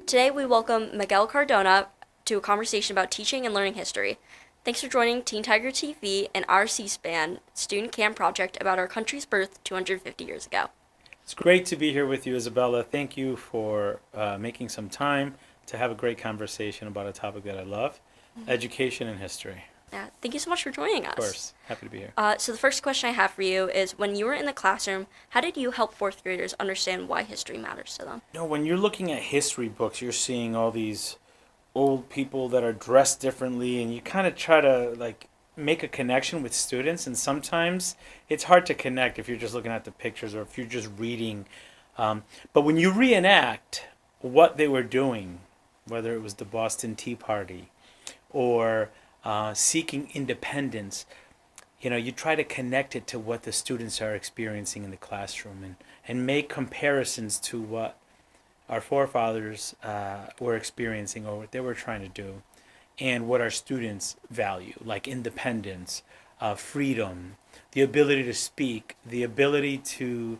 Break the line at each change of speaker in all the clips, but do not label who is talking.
Today we welcome Miguel Cardona to a conversation about teaching and learning history. Thanks for joining Teen Tiger TV and our C-SPAN student camp project about our country's birth 250 years ago.
It's great to be here with you, Isabella. Thank you for making some time to have a great conversation about a topic that I love, education and history.
Yeah, thank you so much for joining us.
Of course, happy to be here.
So the first question I have for you is, when you were in the classroom, how did you help fourth graders understand why history matters to them?
When you're looking at history books, you're seeing all these old people that are dressed differently, and you kind of try to make a connection with students, and sometimes it's hard to connect if you're just looking at the pictures or if you're just reading. But when you reenact what they were doing, whether it was the Boston Tea Party or seeking independence, you try to connect it to what the students are experiencing in the classroom and make comparisons to what our forefathers were experiencing or what they were trying to do and what our students value, like independence, freedom, the ability to speak, the ability to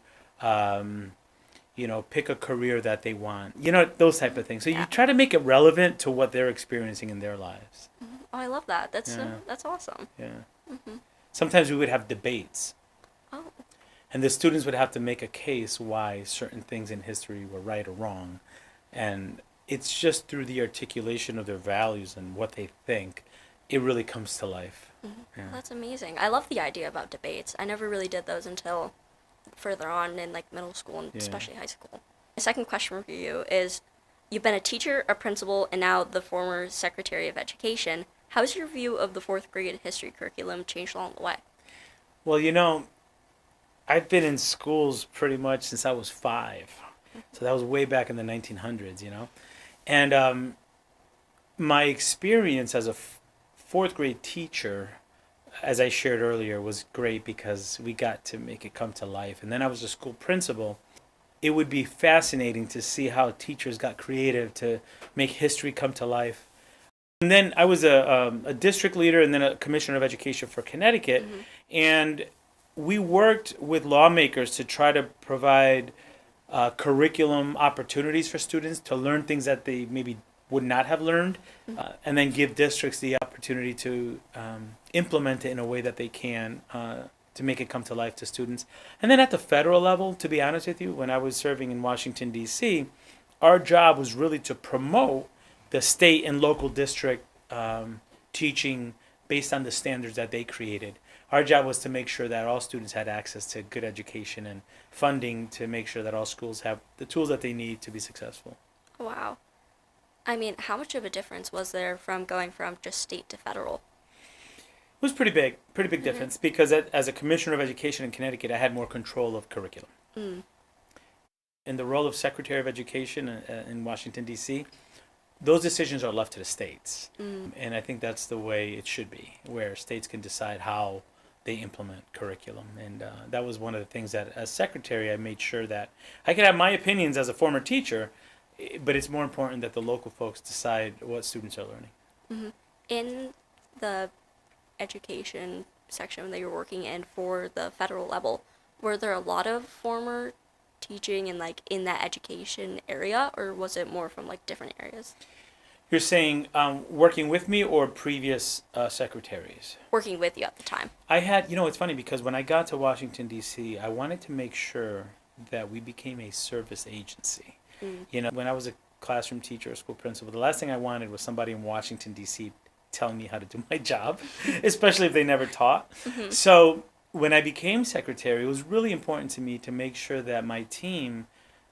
pick a career that they want, those type of things. So you try to make it relevant to what they're experiencing in their lives.
Oh, I love that. That's awesome.
Yeah.
Mm-hmm.
Sometimes we would have debates.
Oh.
And the students would have to make a case why certain things in history were right or wrong. And it's just through the articulation of their values and what they think, it really comes to life.
Mm-hmm.
Yeah.
Well, that's amazing. I love the idea about debates. I never really did those until further on in middle school and especially high school. The second question for you is, you've been a teacher, a principal, and now the former Secretary of Education. How's your view of the fourth grade history curriculum changed along the way?
Well, I've been in schools pretty much since I was 5. So that was way back in the 1900s, And my experience as a fourth grade teacher, as I shared earlier, was great because we got to make it come to life. And then I was a school principal. It would be fascinating to see how teachers got creative to make history come to life. And then I was a district leader and then a commissioner of education for Connecticut. Mm-hmm. And we worked with lawmakers to try to provide curriculum opportunities for students to learn things that they maybe would not have learned, and then give districts the opportunity to implement it in a way that they can to make it come to life to students. And then at the federal level, to be honest with you, when I was serving in Washington, D.C., our job was really to promote the state and local district teaching based on the standards that they created. Our job was to make sure that all students had access to good education and funding to make sure that all schools have the tools that they need to be successful.
Wow. I mean, how much of a difference was there from going from just state to federal?
It was pretty big difference, because as a commissioner of education in Connecticut, I had more control of curriculum. In the role of Secretary of Education in Washington, D.C., those decisions are left to the states. And I think that's the way it should be, where states can decide how they implement curriculum. And that was one of the things that, as secretary, I made sure that I could have my opinions as a former teacher, but it's more important that the local folks decide what students are learning.
Mm-hmm. In the education section that you're working in for the federal level, were there a lot of former teaching in in that education area, or was it more from different areas?
You're saying working with me or previous secretaries?
Working with you at the time.
I had, it's funny because when I got to Washington, D.C., I wanted to make sure that we became a service agency. When I was a classroom teacher or school principal, the last thing I wanted was somebody in Washington, D.C. telling me how to do my job, especially if they never taught. So when I became secretary, it was really important to me to make sure that my team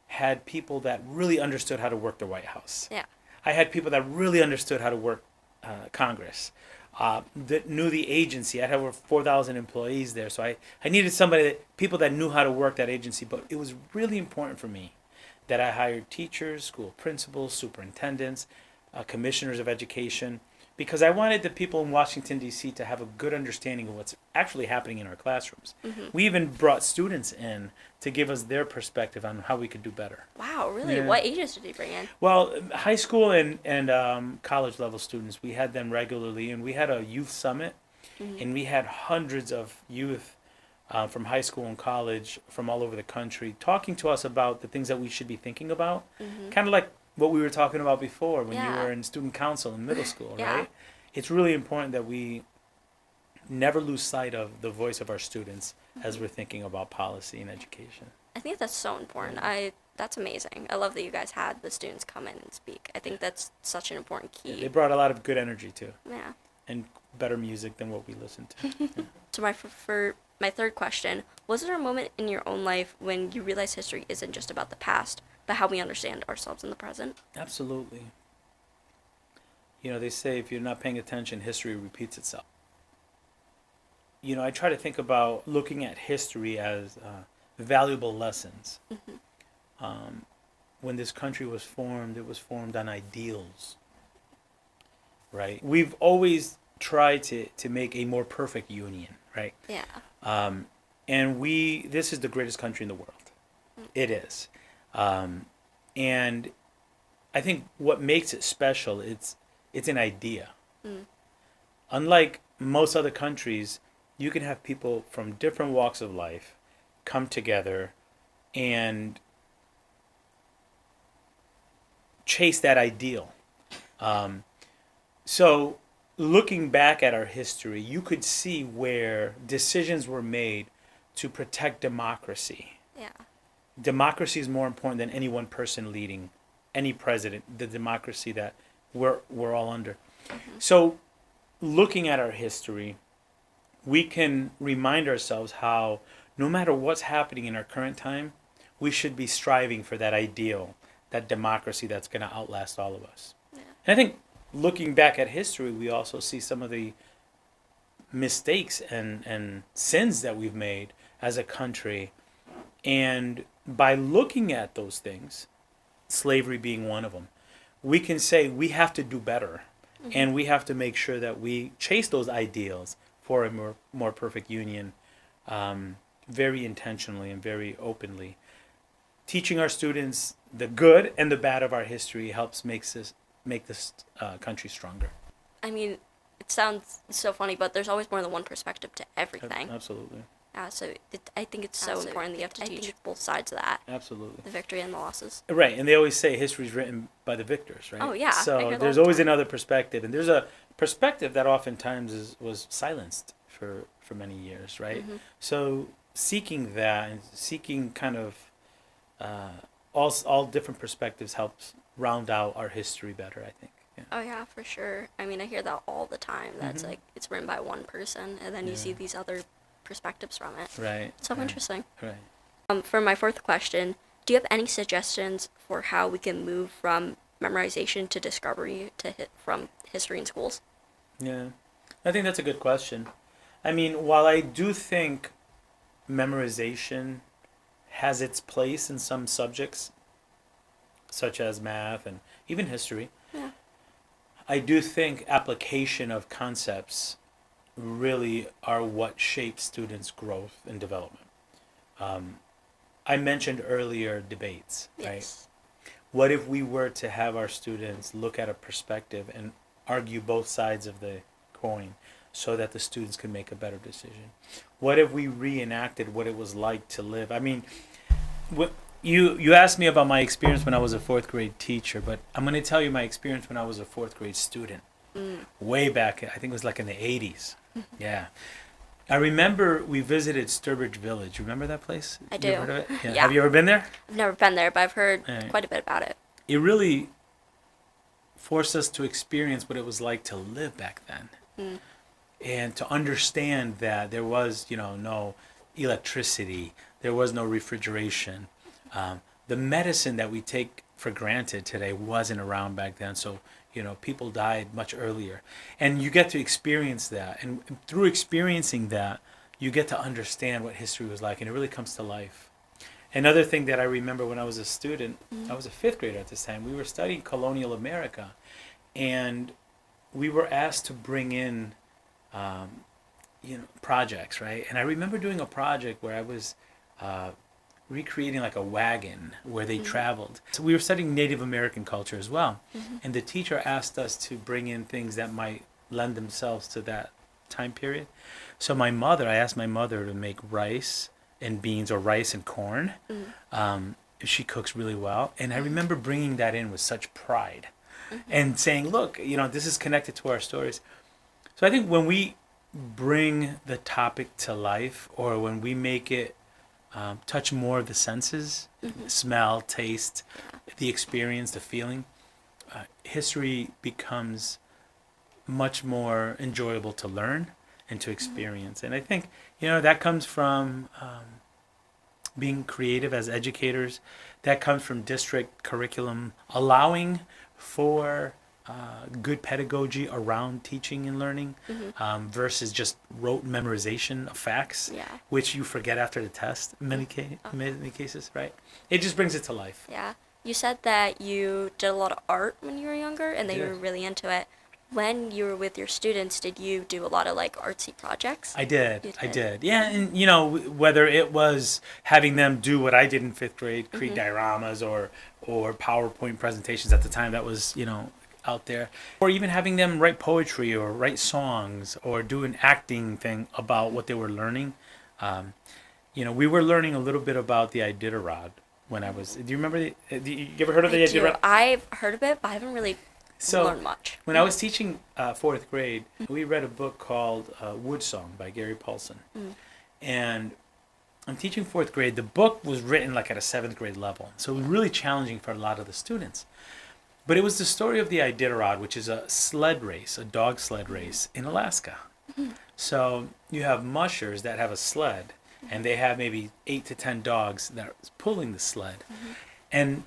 had people that really understood how to work the White House.
Yeah.
I had people that really understood how to work Congress, that knew the agency. I had over 4,000 employees there, so I needed people that knew how to work that agency. But it was really important for me that I hired teachers, school principals, superintendents, commissioners of education, because I wanted the people in Washington, D.C. to have a good understanding of what's actually happening in our classrooms. We even brought students in to give us their perspective on how we could do better.
Wow, really?
Yeah.
What ages did you bring in?
Well, high school and college level students, we had them regularly, and we had a youth summit, and we had hundreds of youth from high school and college from all over the country talking to us about the things that we should be thinking about, kind of like what we were talking about before when you
Yeah.
were in student council in middle school,
Yeah.
right? It's really important that we never lose sight of the voice of our students as we're thinking about policy and education.
I think that's so important. That's amazing. I love that you guys had the students come in and speak. I think that's such an important key.
They brought a lot of good energy too,
Yeah.
and better music than what we listened to.
So for my third question, was there a moment in your own life when you realized history isn't just about the past, but how we understand ourselves in the present?
Absolutely. You know, they say if you're not paying attention, history repeats itself. You know, I try to think about looking at history as valuable lessons. When this country was formed, it was formed on ideals, right? We've always tried to make a more perfect union, right?
Yeah.
And this is the greatest country in the world. It is. And I think what makes it special, it's an idea. Unlike most other countries, you can have people from different walks of life come together and chase that ideal. So looking back at our history, you could see where decisions were made to protect democracy.
Yeah.
Democracy is more important than any one person leading, any president, the democracy that we're all under. So looking at our history, we can remind ourselves how no matter what's happening in our current time, we should be striving for that ideal, that democracy that's going to outlast all of us.
Yeah.
And I think looking back at history, we also see some of the mistakes and sins that we've made as a country. And by looking at those things, slavery being one of them, we can say we have to do better. And we have to make sure that we chase those ideals for a more perfect union very intentionally and very openly. Teaching our students the good and the bad of our history helps make this country stronger.
I mean, it sounds so funny, but there's always more than one perspective to everything.
Absolutely.
So I think it's so important that you have to teach both sides of that.
Absolutely.
The victory and the losses.
Right, and they always say history is written by the victors, right?
Oh, yeah. I
So
hear that
there's
all the
always
time.
another perspective, and there's a perspective that oftentimes was silenced for many years, right? So seeking that and seeking kind of all different perspectives helps round out our history better, I think. Yeah.
Oh, yeah, for sure. I mean, I hear that all the time. That's like, it's written by one person, and then you see these other perspectives from it.
Right.
So
right,
interesting.
Right.
For my fourth question, do you have any suggestions for how we can move from memorization to discovery from history in schools?
Yeah, I think that's a good question. I mean, while I do think memorization has its place in some subjects, such as math and even history,
Yeah.
I do think application of concepts really are what shapes students' growth and development. I mentioned earlier debates, right?
Yes.
What if we were to have our students look at a perspective and argue both sides of the coin so that the students could make a better decision? What if we reenacted what it was like to live? I mean, you asked me about my experience when I was a fourth grade teacher, but I'm going to tell you my experience when I was a fourth grade student. Way back, I think it was like in the 80s. Yeah. I remember we visited Sturbridge Village. Remember that place?
I
You
do.
ever heard of it?
Yeah.
Have you ever been there?
I've never been there, but I've heard
Right.
quite a bit about it.
It really forced us to experience what it was like to live back then. And to understand that there was, no electricity, there was no refrigeration. The medicine that we take for granted today wasn't around back then. So, people died much earlier. And you get to experience that. And through experiencing that, you get to understand what history was like. And it really comes to life. Another thing that I remember when I was a student, I was a fifth grader at this time, we were studying colonial America. And we were asked to bring in, projects, right? And I remember doing a project where I was recreating like a wagon where they traveled. So we were studying Native American culture as well. And the teacher asked us to bring in things that might lend themselves to that time period. So I asked my mother to make rice and beans, or rice and corn. she cooks really well. And I remember bringing that in with such pride and saying, look, this is connected to our stories. So I think when we bring the topic to life, or when we make it touch more of the senses, smell, taste, the experience, the feeling, history becomes much more enjoyable to learn and to experience. And I think, that comes from being creative as educators. That comes from district curriculum allowing for good pedagogy around teaching and learning versus just rote memorization of facts, which you forget after the test in many cases, right? It just brings it to life.
Yeah. You said that you did a lot of art when you were younger and that you were really into it. When you were with your students, did you do a lot of like artsy projects?
I did. Yeah, and whether it was having them do what I did in 5th grade, create dioramas or PowerPoint presentations at the time, that was, out there, or even having them write poetry or write songs or do an acting thing about what they were learning. We were learning a little bit about the Iditarod when I was. Do you remember you ever heard of the Iditarod?
I've heard of it, but I haven't really learned much.
When I was teaching 4th grade, we read a book called Wood Song by Gary Paulson. And I'm teaching 4th grade. The book was written like at a 7th grade level. So it was really challenging for a lot of the students. But it was the story of the Iditarod, which is a sled race, a dog sled race in Alaska. So you have mushers that have a sled, and they have maybe 8 to 10 dogs that are pulling the sled. And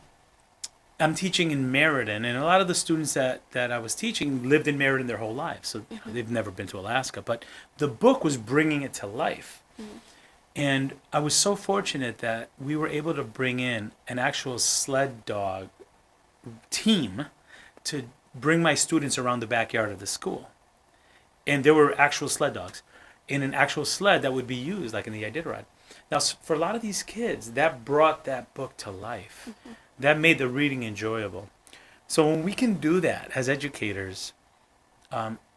I'm teaching in Meriden, and a lot of the students that I was teaching lived in Meriden their whole lives, so they've never been to Alaska. But the book was bringing it to life. And I was so fortunate that we were able to bring in an actual sled dog team to bring my students around the backyard of the school. And there were actual sled dogs in an actual sled that would be used, like in the Iditarod. Now, for a lot of these kids, that brought that book to life. That made the reading enjoyable. So when we can do that as educators,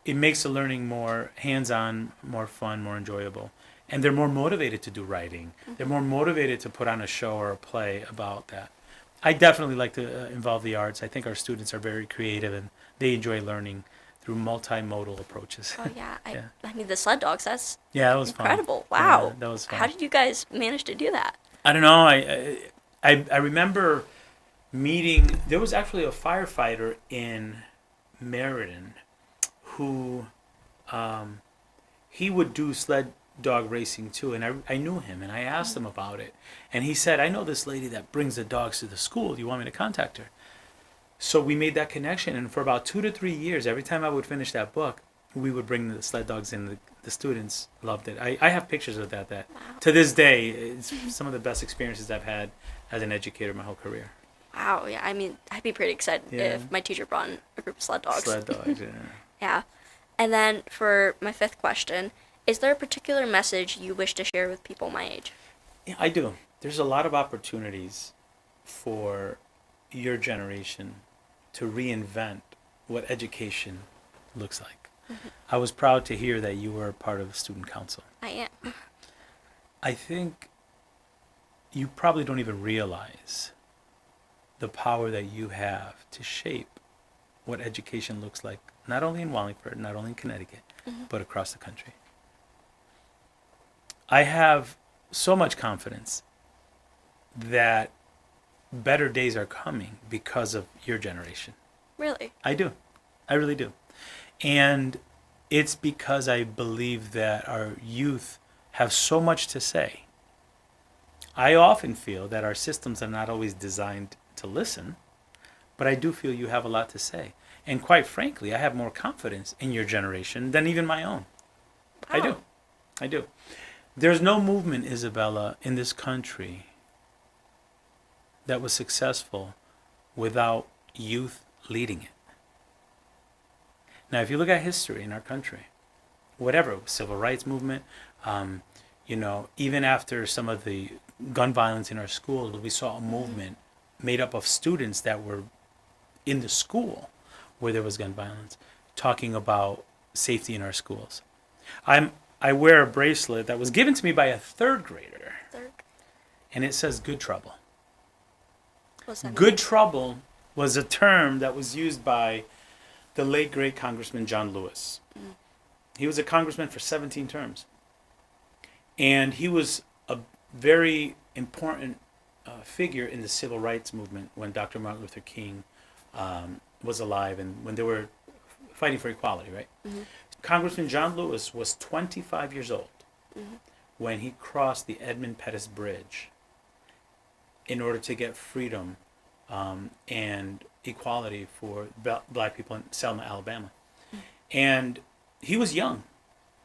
it makes the learning more hands-on, more fun, more enjoyable. And they're more motivated to do writing. They're more motivated to put on a show or a play about that. I definitely like to involve the arts. I think our students are very creative and they enjoy learning through multimodal approaches.
Oh, yeah. I mean, the sled dogs, that's
that was
incredible.
Fun.
Wow.
Yeah, that was fun.
How did you guys manage to do that?
I don't know. I remember meeting, there was actually a firefighter in Meriden who, he would do sled dog racing too, and I knew him, and I asked him about it, and he said, I know this lady that brings the dogs to the school. Do you want me to contact her? So we made that connection, and for about 2 to 3 years, every time I would finish that book, we would bring the sled dogs in. The students loved it. I have pictures of that to this day, it's some of the best experiences I've had as an educator my whole career.
Wow, yeah, I mean, I'd be pretty excited if my teacher brought in a group of sled dogs.
Sled dogs, yeah.
Yeah. And then for my 5th question, is there a particular message you wish to share with people my age?
Yeah, I do. There's a lot of opportunities for your generation to reinvent what education looks like. I was proud to hear that you were part of the student council.
I am.
I think you probably don't even realize the power that you have to shape what education looks like, not only in Wallingford, not only in Connecticut, but across the country. I have so much confidence that better days are coming because of your generation.
Really?
I do. I really do. And it's because I believe that our youth have so much to say. I often feel that our systems are not always designed to listen, but I do feel you have a lot to say. And quite frankly, I have more confidence in your generation than even my own.
Wow.
I do. There's no movement, Isabella, in this country that was successful without youth leading it. Now, if you look at history in our country, whatever, civil rights movement, even after some of the gun violence in our schools, we saw a movement made up of students that were in the school where there was gun violence, talking about safety in our schools. I wear a bracelet that was given to me by a 3rd grader, and it says Good Trouble.
What's that
Good
mean?
trouble was a term that was used by the late great Congressman John Lewis. He was a congressman for 17 terms. And he was a very important figure in the civil rights movement when Dr. Martin Luther King was alive and when they were fighting for equality, right? Congressman John Lewis was 25 years old when he crossed the Edmund Pettus Bridge in order to get freedom and equality for black people in Selma, Alabama. And he was young,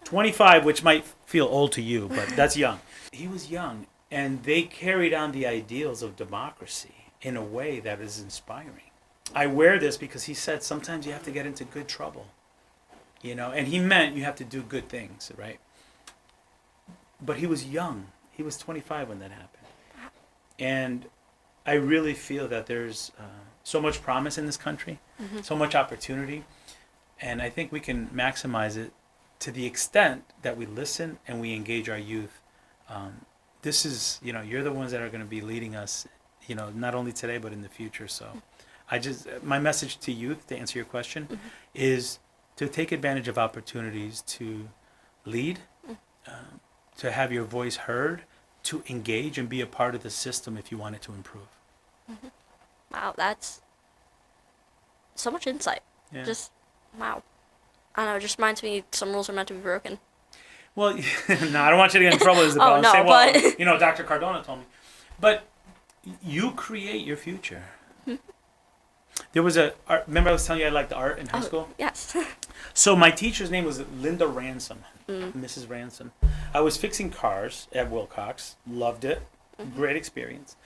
25, which might feel old to you, but that's young. He was young, and they carried on the ideals of democracy in a way that is inspiring. I wear this because he said sometimes you have to get into good trouble, you know, and he meant you have to do good things, right? But he was young. He was 25 when that happened. And I really feel that there's so much promise in this country, so much opportunity, and I think we can maximize it to the extent that we listen and we engage our youth. This is, you know, you're the ones that are going to be leading us, you know, not only today but in the future. So my message to youth, to answer your question, is to take advantage of opportunities to lead, to have your voice heard, to engage and be a part of the system if you want it to improve.
Wow, that's so much insight.
Yeah.
Just, wow. I don't know, it just reminds me some rules are meant to be broken.
Well, no, I don't want you to get in trouble as the
Oh, no,
say, well,
but...
you know, Dr. Cardona told me. But you create your future. There was remember I was telling you I liked art in high school?
Yes.
So my teacher's name was Linda Ransom, Mrs. Ransom. I was fixing cars at Wilcox, loved it, great experience.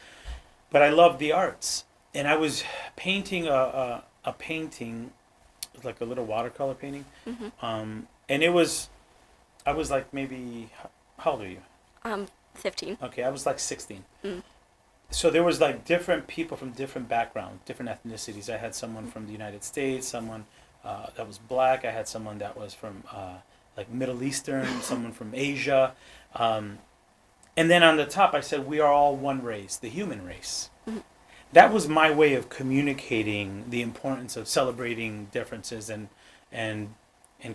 But I loved the arts. And I was painting a painting, like a little watercolor painting. And I was like maybe, how old are you?
15.
Okay, I was like 16. So there was like different people from different backgrounds, different ethnicities. I had someone from the United States, someone that was black. I had someone that was from like Middle Eastern, someone from Asia. And then on the top, I said, we are all one race, the human race. That was my way of communicating the importance of celebrating differences and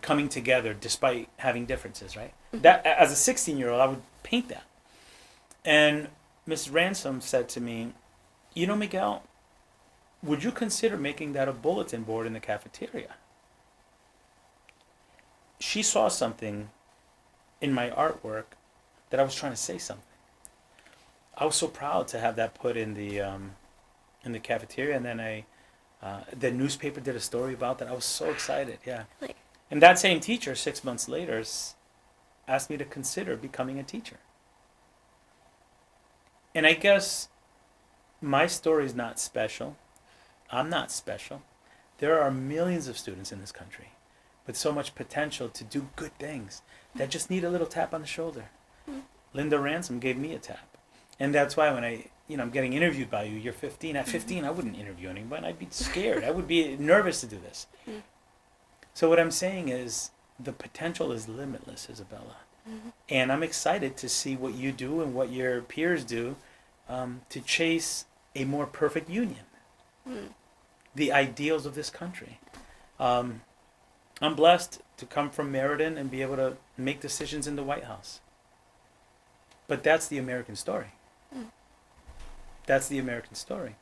coming together despite having differences, right? That, as a 16-year-old, I would paint that. And Ms. Ransom said to me, you know, Miguel, would you consider making that a bulletin board in the cafeteria? She saw something in my artwork that I was trying to say something. I was so proud to have that put in the cafeteria, and then the newspaper did a story about that. I was so excited, yeah.
Really?
And that same teacher, 6 months later, asked me to consider becoming a teacher. And I guess my story is not special. I'm not special. There are millions of students in this country with so much potential to do good things that just need a little tap on the shoulder. Linda Ransom gave me a tap. And that's why when I'm getting interviewed by you, you're 15. At 15, I wouldn't interview anyone. I'd be scared. I would be nervous to do this. So what I'm saying is the potential is limitless, Isabella. And I'm excited to see what you do and what your peers do to chase a more perfect union. The ideals of this country. I'm blessed to come from Meriden and be able to make decisions in the White House. But that's the American story. That's the American story.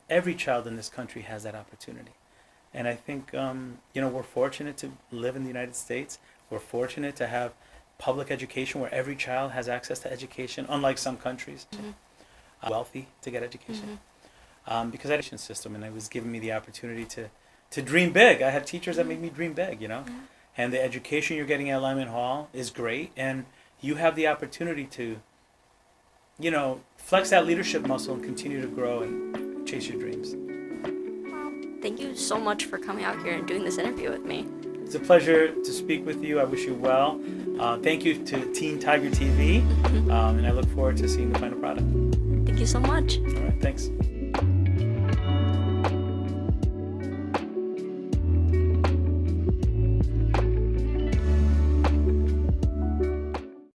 Every child in this country has that opportunity. And I think, we're fortunate to live in the United States. We're fortunate to have public education where every child has access to education, unlike some countries. Wealthy to get education. Because education system, and it was giving me the opportunity to dream big. I had teachers that made me dream big, And the education you're getting at Lyman Hall is great, and you have the opportunity to, flex that leadership muscle and continue to grow and chase your dreams.
Thank you so much for coming out here and doing this interview with me.
It's a pleasure to speak with you. I wish you well. Thank you to TeenTigerTV, and I look forward to seeing the final product.
Thank you so much.
All right, thanks.